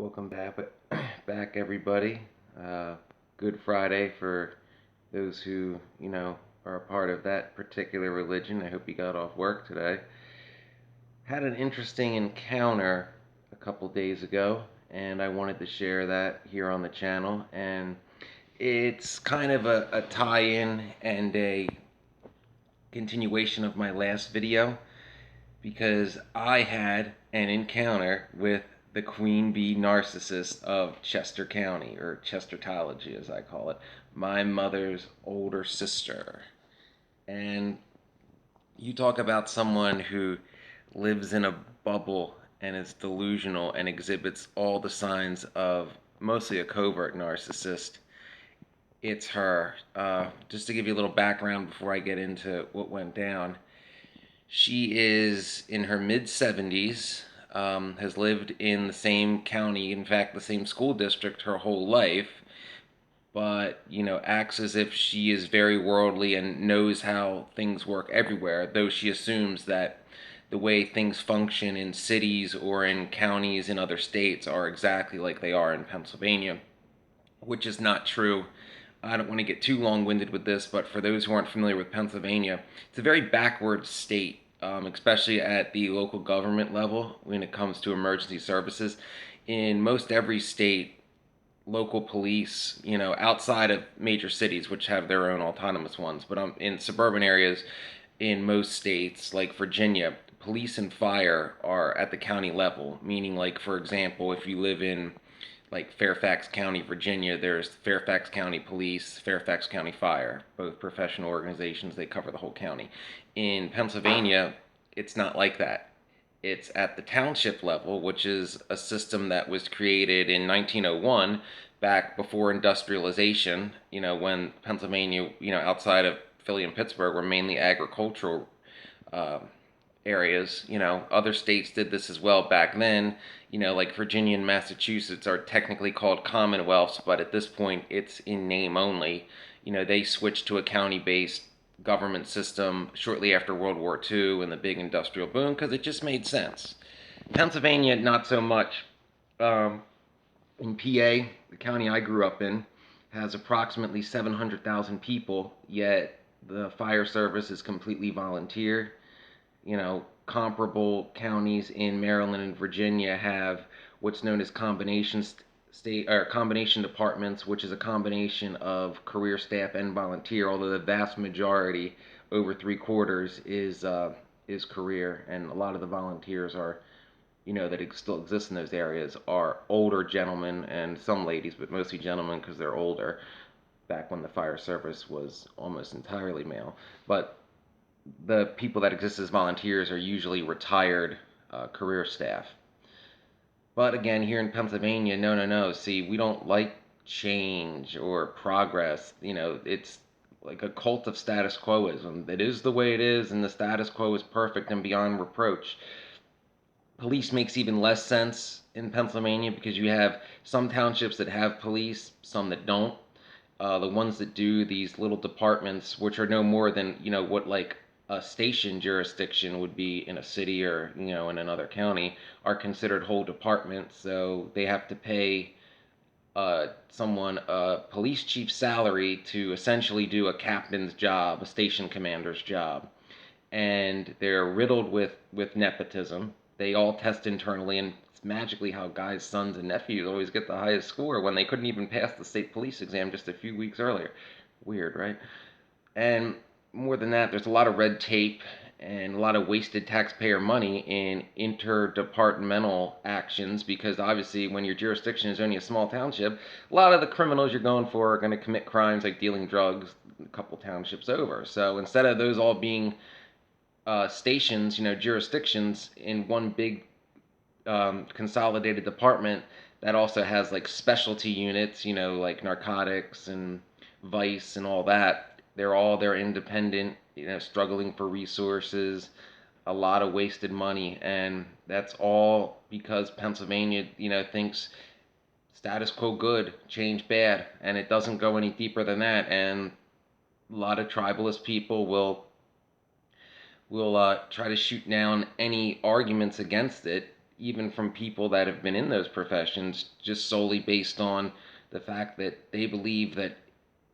Welcome back everybody. Good Friday for those who, are a part of that particular religion. I hope you got off work today. Had an interesting encounter a couple days ago, and I wanted to share that here on the channel. And it's kind of a tie-in and a continuation of my last video because I had an encounter with the queen bee narcissist of Chester County, or Chestertology as I call it, my mother's older sister. And you talk about someone who lives in a bubble and is delusional and exhibits all the signs of mostly a covert narcissist. It's her. Just to give you a little background before I get into what went down. She is in her mid 70s, has lived in the same county, in fact, the same school district her whole life, but, acts as if she is very worldly and knows how things work everywhere, though she assumes that the way things function in cities or in counties in other states are exactly like they are in Pennsylvania, which is not true. I don't want to get too long-winded with this, but for those who aren't familiar with Pennsylvania, it's a very backward state, especially at the local government level when it comes to emergency services. In most every state, local police, outside of major cities, which have their own autonomous ones, but in suburban areas in most states, like Virginia, police and fire are at the county level, meaning, like, for example, if you live in like Fairfax County, Virginia, there's Fairfax County Police, Fairfax County Fire, both professional organizations, they cover the whole county. In Pennsylvania, it's not like that. It's at the township level, which is a system that was created in 1901, back before industrialization, when Pennsylvania, outside of Philly and Pittsburgh, were mainly agricultural uh, areas. Other states did this as well back then. Like Virginia and Massachusetts are technically called commonwealths, but at this point it's in name only. They switched to a county-based government system shortly after World War II and the big industrial boom because it just made sense. Pennsylvania, not so much. Um, in PA, the county I grew up in, has approximately 700,000 people, yet the fire service is completely volunteer. Comparable counties in Maryland and Virginia have what's known as state or combination departments, which is a combination of career staff and volunteer. Although the vast majority, over three-quarters, is career, and a lot of the volunteers are, that still exist in those areas are older gentlemen and some ladies, but mostly gentlemen because they're older. Back when the fire service was almost entirely male, but the people that exist as volunteers are usually retired career staff. But again, here in Pennsylvania, no, no, no. See, we don't like change or progress. It's like a cult of status quoism. It is the way it is, and the status quo is perfect and beyond reproach. Police makes even less sense in Pennsylvania because you have some townships that have police, some that don't. The ones that do, these little departments, which are no more than what like a station jurisdiction would be in a city or in another county, are considered whole departments. So they have to pay someone a police chief's salary to essentially do a captain's job, a station commander's job, and they're riddled with nepotism. They all test internally, and it's magically how guys' sons and nephews always get the highest score when they couldn't even pass the state police exam just a few weeks earlier. Weird, right? And more than that, there's a lot of red tape and a lot of wasted taxpayer money in interdepartmental actions because obviously when your jurisdiction is only a small township, a lot of the criminals you're going for are going to commit crimes like dealing drugs a couple townships over. So instead of those all being stations, jurisdictions in one big consolidated department that also has like specialty units, like narcotics and vice and all that. They're independent, struggling for resources, a lot of wasted money, and that's all because Pennsylvania, thinks status quo good, change bad, and it doesn't go any deeper than that. And a lot of tribalist people will try to shoot down any arguments against it, even from people that have been in those professions, just solely based on the fact that they believe that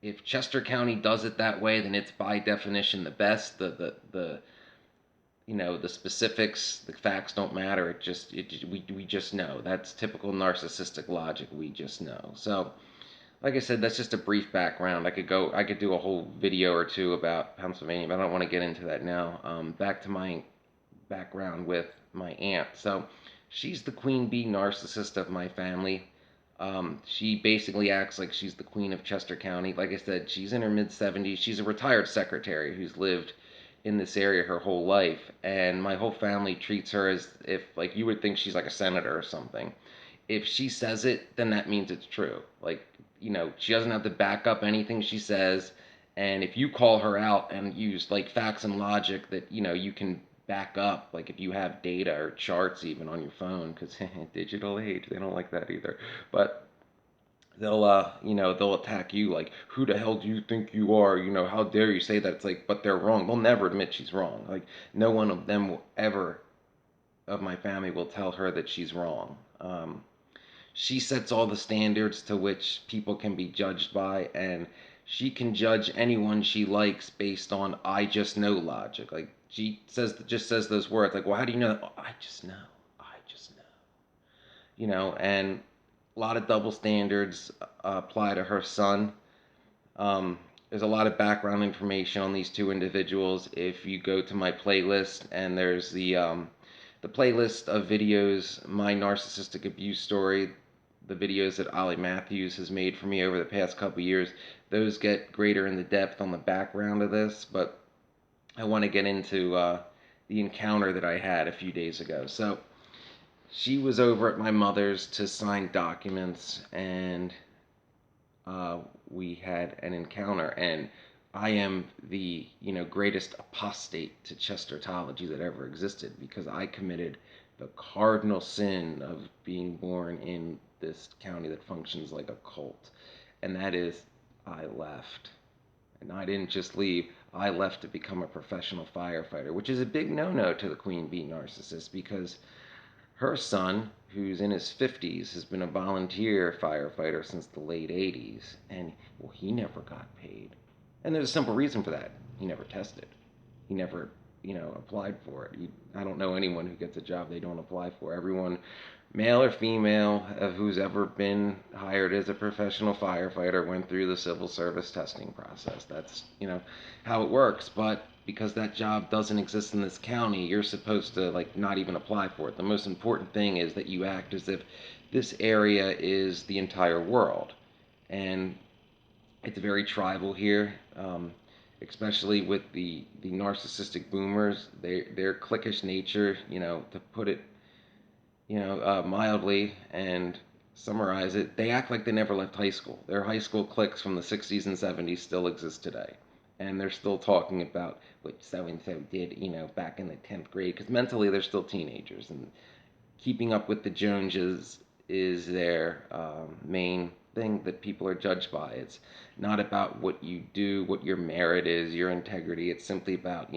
if Chester County does it that way, then it's by definition the best. The the specifics, the facts don't matter. We just know. That's typical narcissistic logic. We just know. So, like I said, that's just a brief background. I could do a whole video or two about Pennsylvania, but I don't want to get into that now. Back to my background with my aunt. So, she's the queen bee narcissist of my family. She basically acts like she's the queen of Chester County. Like I said, she's in her mid 70s. She's a retired secretary who's lived in this area her whole life, and my whole family treats her as if, like, you would think she's like a senator or something. If she says it, then that means it's true. Like, she doesn't have to back up anything she says. And if you call her out and use like facts and logic that, you can back up, like if you have data or charts even on your phone, because digital age, they don't like that either. But they'll attack you like, who the hell do you think you are? How dare you say that? It's like, but they're wrong. They'll never admit she's wrong. Like, no one of them will ever, of my family, will tell her that she's wrong. She sets all the standards to which people can be judged by, and she can judge anyone she likes based on "I just know" logic. Like, she just says those words, like, well, how do you know? Oh, I just know. I just know. And a lot of double standards apply to her son. There's a lot of background information on these two individuals. If you go to my playlist, and there's the playlist of videos, my narcissistic abuse story, the videos that Ollie Matthews has made for me over the past couple years, those get greater in the depth on the background of this. But I want to get into the encounter that I had a few days ago. So she was over at my mother's to sign documents, and we had an encounter. And I am the greatest apostate to Chestertology that ever existed, because I committed the cardinal sin of being born in this county that functions like a cult, and that is, I left. And I didn't just leave, I left to become a professional firefighter, which is a big no-no to the queen bee narcissist, because her son, who's in his 50s, has been a volunteer firefighter since the late 80s, and, well, he never got paid. And there's a simple reason for that. He never tested. He never, applied for it. I don't know anyone who gets a job they don't apply for. Everyone, male or female, who's ever been hired as a professional firefighter went through the civil service testing process. That's, how it works. But because that job doesn't exist in this county, you're supposed to, like, not even apply for it. The most important thing is that you act as if this area is the entire world. And it's very tribal here, especially with the narcissistic boomers. Their cliquish nature, to put it, mildly, and summarize it, they act like they never left high school. Their high school cliques from the 60s and 70s still exist today. And they're still talking about what so and so did, back in the 10th grade, because mentally they're still teenagers. And keeping up with the Joneses is their main thing that people are judged by. It's not about what you do, what your merit is, your integrity. It's simply about,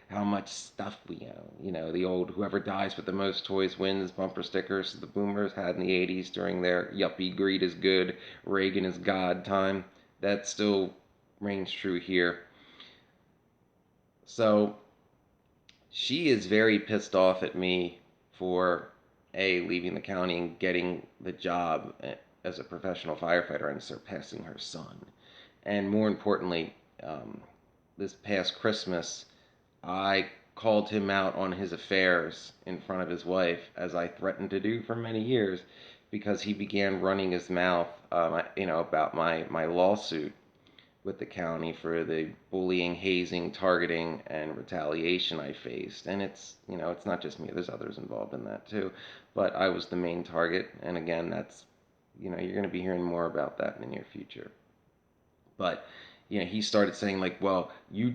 how much stuff we own. The old "whoever dies with the most toys wins" bumper stickers the boomers had in the 80s during their yuppie greed is good, Reagan is God time. That still reigns true here. So she is very pissed off at me for leaving the county and getting the job as a professional firefighter and surpassing her son. And more importantly, this past Christmas, I called him out on his affairs in front of his wife, as I threatened to do for many years, because he began running his mouth, about my lawsuit with the county for the bullying, hazing, targeting, and retaliation I faced. And it's not just me. There's others involved in that too. But I was the main target. And again, that's, you're going to be hearing more about that in the near future. But, he started saying, like, well, you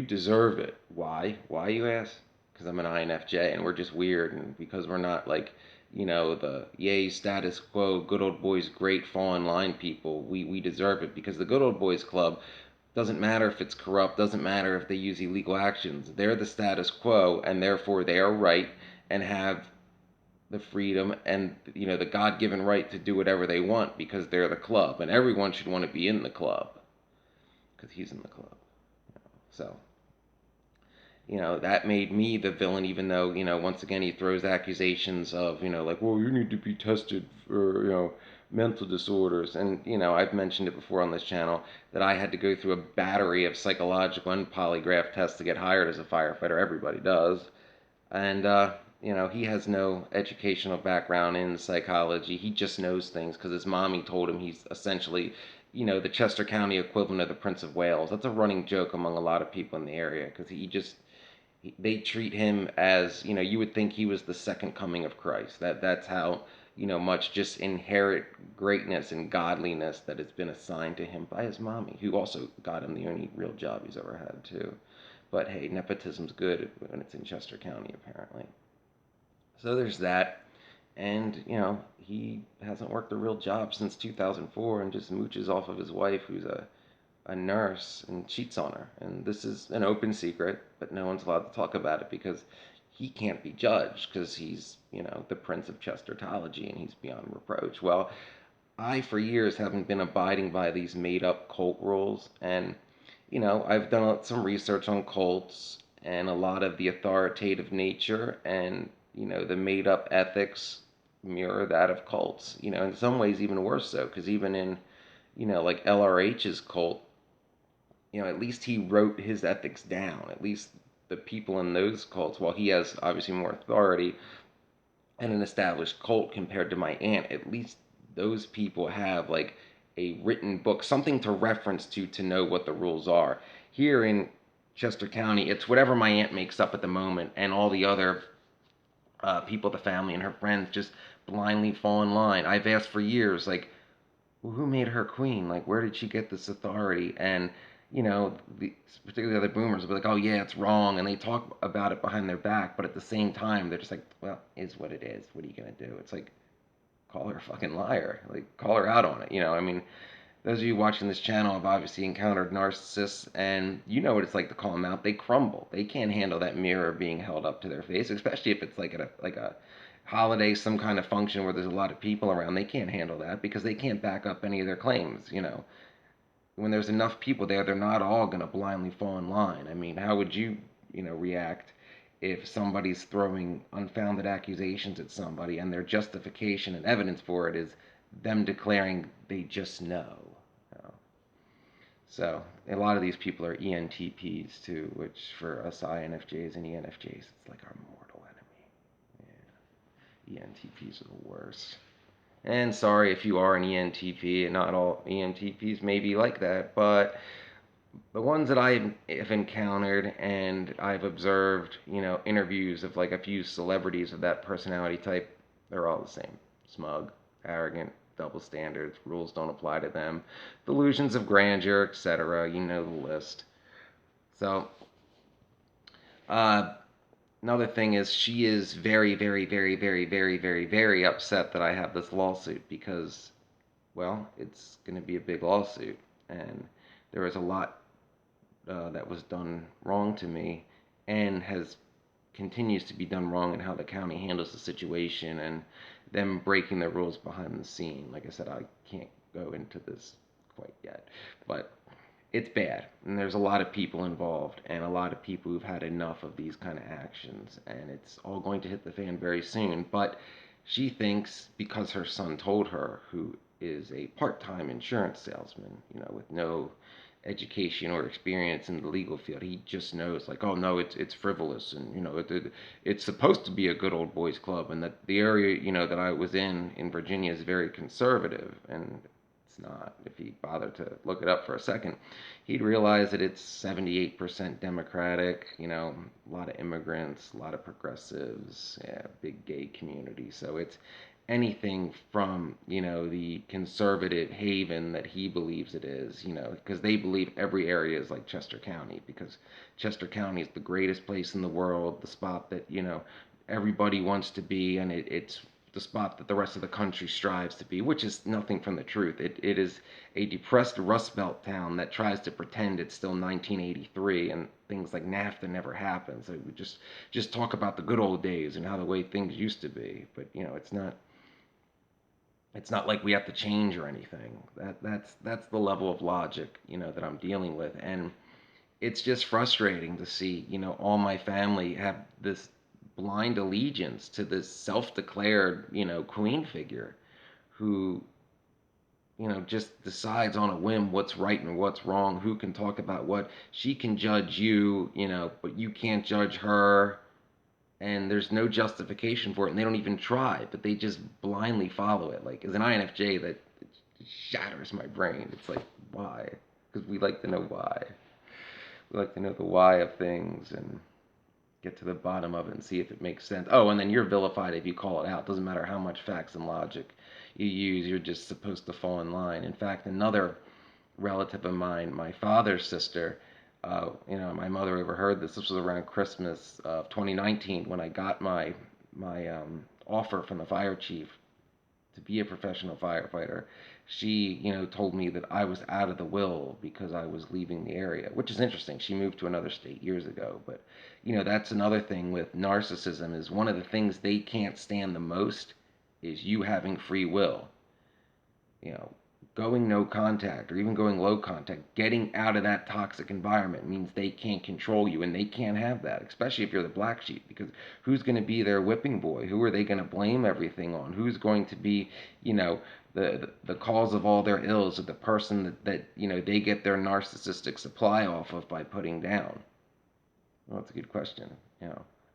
deserve it. Why? Why, you ask? Because I'm an INFJ and we're just weird. And because we're not like, the yay status quo, good old boys, great fall in line people, we deserve it, because the good old boys club doesn't matter if it's corrupt, doesn't matter if they use illegal actions. They're the status quo, and therefore they are right and have the freedom and the God-given right to do whatever they want because they're the club, and everyone should want to be in the club because he's in the club. So that made me the villain, even though once again he throws accusations of like, well, you need to be tested for mental disorders, and I've mentioned it before on this channel that I had to go through a battery of psychological and polygraph tests to get hired as a firefighter. Everybody does. And he has no educational background in psychology. He just knows things because his mommy told him he's essentially, the Chester County equivalent of the Prince of Wales. That's a running joke among a lot of people in the area because they treat him as, you would think he was the second coming of Christ. That's how, much just inherent greatness and godliness that has been assigned to him by his mommy, who also got him the only real job he's ever had too. But hey, nepotism's good when it's in Chester County, apparently. So there's that. And, he hasn't worked a real job since 2004 and just mooches off of his wife, who's a nurse, and cheats on her. And this is an open secret, but no one's allowed to talk about it because he can't be judged because he's, the prince of Chestertology and he's beyond reproach. Well, I, for years, haven't been abiding by these made up cult rules. And I've done some research on cults and a lot of the authoritative nature, and the made up ethics mirror that of cults. In some ways even worse so, because even in like LRH's cult, at least he wrote his ethics down. At least the people in those cults, while he has obviously more authority and an established cult compared to my aunt, at least those people have like a written book, something to reference to know what the rules are. Here in Chester County, it's whatever my aunt makes up at the moment, and all the other people, the family and her friends, just blindly fall in line. I've asked for years, like, well, who made her queen? Like, where did she get this authority? And particularly the other boomers will be like, oh yeah, it's wrong, and they talk about it behind their back, but at the same time, they're just like, well, is what it is. What are you gonna do? It's like, call her a fucking liar. Like, call her out on it. I mean, those of you watching this channel have obviously encountered narcissists, and you know what it's like to call them out. They crumble. They can't handle that mirror being held up to their face, especially if it's like at a holiday, some kind of function where there's a lot of people around. They can't handle that because they can't back up any of their claims. When there's enough people there, they're not all gonna blindly fall in line. I mean, how would you, react if somebody's throwing unfounded accusations at somebody and their justification and evidence for it is them declaring they just know? So a lot of these people are ENTPs too, which for us INFJs and ENFJs, it's like our mortal enemy. Yeah, ENTPs are the worst. And sorry if you are an ENTP, and not all ENTPs may be like that, but the ones that I have encountered and I've observed, interviews of like a few celebrities of that personality type, they're all the same. Smug, arrogant, double standards, rules don't apply to them, delusions of grandeur, etc. You know the list. So, uh, another thing is she is very, very, very, very, very, very, very upset that I have this lawsuit because, well, it's going to be a big lawsuit. And there was a lot that was done wrong to me and continues to be done wrong in how the county handles the situation and them breaking the rules behind the scene. Like I said, I can't go into this quite yet, but it's bad, and there's a lot of people involved and a lot of people who've had enough of these kind of actions, and it's all going to hit the fan very soon. But she thinks because her son told her, who is a part-time insurance salesman, with no education or experience in the legal field, he just knows like, oh no, it's frivolous, and it's supposed to be a good old boys club, and that the area that I was in Virginia is very conservative, and it's not. If he bothered to look it up for a second, he'd realize that it's 78% Democratic, a lot of immigrants, a lot of progressives, yeah, big gay community. So it's anything from, the conservative haven that he believes it is, because they believe every area is like Chester County, because Chester County is the greatest place in the world, the spot that, everybody wants to be, and it's the spot that the rest of the country strives to be, which is nothing from the truth. It is a depressed Rust Belt town that tries to pretend it's still 1983 and things like NAFTA never happened. So we just talk about the good old days and how the way things used to be. But it's not like we have to change or anything. That's the level of logic that I'm dealing with, and it's just frustrating to see all my family have this blind allegiance to this self-declared queen figure who just decides on a whim what's right and what's wrong, who can talk about what. She can judge you, but you can't judge her, and there's no justification for it, and they don't even try, but they just blindly follow it. Like, as an INFJ, that shatters my brain. It's like, why? Because we like to know why. We like to know the why of things and get to the bottom of it and see if it makes sense. Oh, and then you're vilified if you call it out. Doesn't matter how much facts and logic you use, you're just supposed to fall in line. In fact, another relative of mine, my father's sister, my mother overheard this. This was around Christmas of 2019 when I got my offer from the fire chief to be a professional firefighter. She, told me that I was out of the will because I was leaving the area, which is interesting. She moved to another state years ago, but that's another thing with narcissism is one of the things they can't stand the most is you having free will. You know, Going no contact or even going low contact, getting out of that toxic environment means they can't control you, and they can't have that, especially if you're the black sheep, because who's going to be their whipping boy? Who are they going to blame everything on? Who's going to be, the cause of all their ills, or the person that they get their narcissistic supply off of by putting down? Well, that's a good question.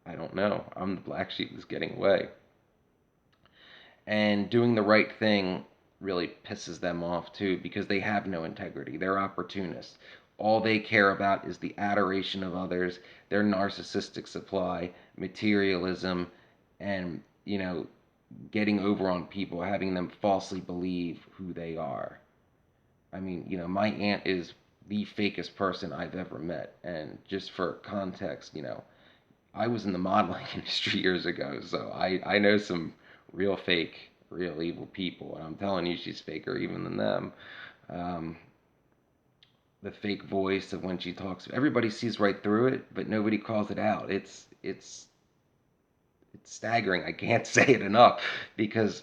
I don't know. I'm the black sheep that's getting away. And doing the right thing really pisses them off too because they have no integrity. They're opportunists. All they care about is the adoration of others, their narcissistic supply, materialism, and, getting over on people, having them falsely believe who they are. I mean, my aunt is the fakest person I've ever met. And just for context, I was in the modeling industry years ago, so I know some real fake, real evil people, and I'm telling you, she's faker even than them. Um, the fake voice of when she talks, everybody sees right through it, but nobody calls it out. It's staggering. I can't say it enough because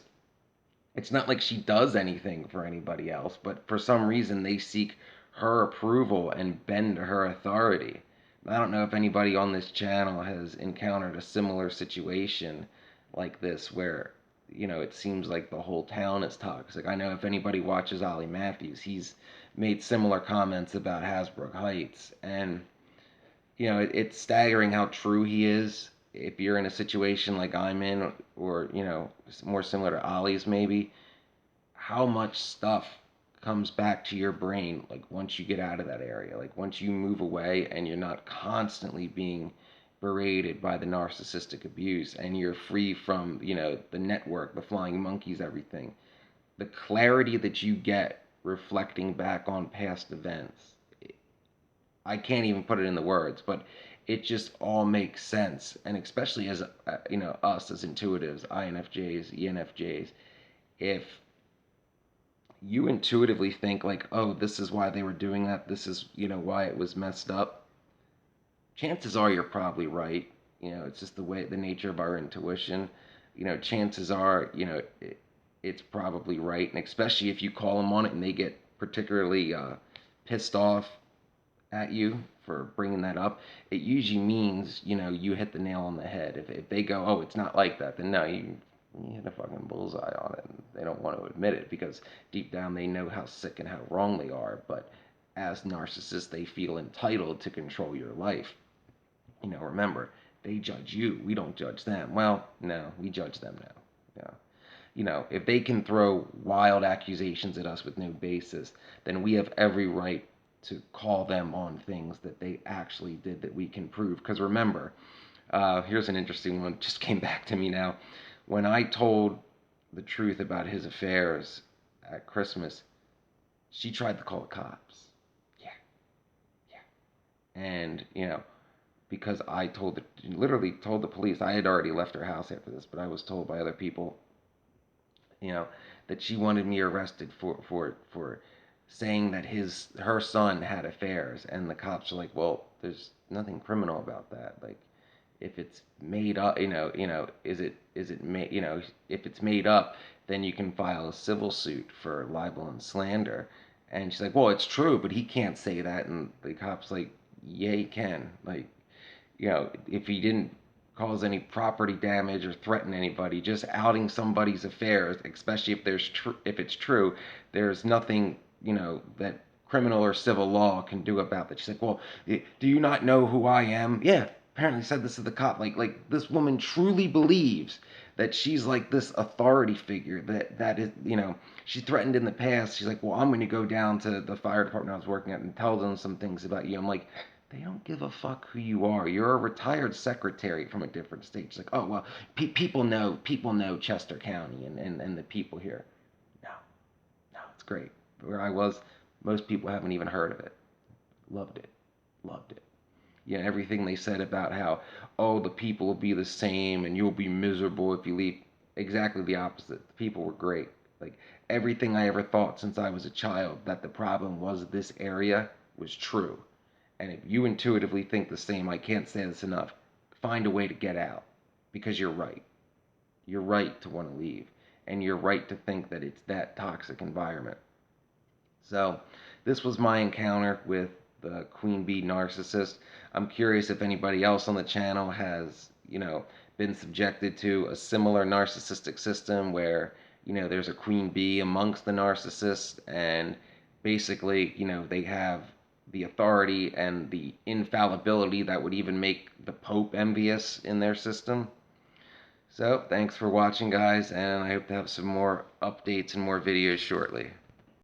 it's not like she does anything for anybody else, but for some reason they seek her approval and bend to her authority. I don't know if anybody on this channel has encountered a similar situation like this where, it seems like the whole town is toxic. I know if anybody watches Ollie Matthews, he's made similar comments about Hasbrook Heights. And, it's staggering how true he is. If you're in a situation like I'm in, or, more similar to Ollie's maybe, how much stuff comes back to your brain like once you get out of that area, like once you move away and you're not constantly being berated by the narcissistic abuse and you're free from the network, the flying monkeys, everything. The clarity that you get reflecting back on past events, I can't even put it in the words, but it just all makes sense. And especially as us as intuitives, INFJs, ENFJs, if you intuitively think like, oh, this is why they were doing that, this is why it was messed up, chances are you're probably right. It's just the nature of our intuition. Chances are it's probably right, and especially if you call them on it and they get particularly pissed off at you for bringing that up, it usually means you hit the nail on the head. If they go, oh, it's not like that, then no, you hit a fucking bullseye on it, and they don't want to admit it because deep down they know how sick and how wrong they are. But as narcissists, they feel entitled to control your life. Remember, they judge you. We don't judge them. Well, no, we judge them now. Yeah. If they can throw wild accusations at us with no basis, then we have every right to call them on things that they actually did that we can prove. Because remember, here's an interesting one, just came back to me now. When I told the truth about his affairs at Christmas, she tried to call the cops. Yeah, yeah. And, because literally told the police, I had already left her house after this, but I was told by other people, you know, that she wanted me arrested for saying that her son had affairs, and the cops are like, well, there's nothing criminal about that. Like, if it's made up, is it made, if it's made up, then you can file a civil suit for libel and slander. And she's like, well, it's true, but he can't say that. And the cop's like, yeah, he can. Like, if he didn't cause any property damage or threaten anybody, just outing somebody's affairs, especially if it's true, there's nothing, that criminal or civil law can do about that. She's like, well, do you not know who I am? Yeah, apparently said this to the cop. Like this woman truly believes that she's like this authority figure that is, she threatened in the past. She's like, well, I'm going to go down to the fire department I was working at and tell them some things about you. I'm like, they don't give a fuck who you are. You're a retired secretary from a different state. It's like, oh well, people know Chester County and the people here. No, no, it's great. Where I was, most people haven't even heard of it. Loved it, loved it. Everything they said about how, oh, the people will be the same and you'll be miserable if you leave. Exactly the opposite. The people were great. Like everything I ever thought since I was a child that the problem was this area was true. And if you intuitively think the same, I can't say this enough, find a way to get out because you're right. You're right to want to leave. And you're right to think that it's that toxic environment. So, this was my encounter with the queen bee narcissist. I'm curious if anybody else on the channel has, been subjected to a similar narcissistic system where, there's a queen bee amongst the narcissists and basically, they have the authority and the infallibility that would even make the Pope envious in their system. So, thanks for watching, guys, and I hope to have some more updates and more videos shortly.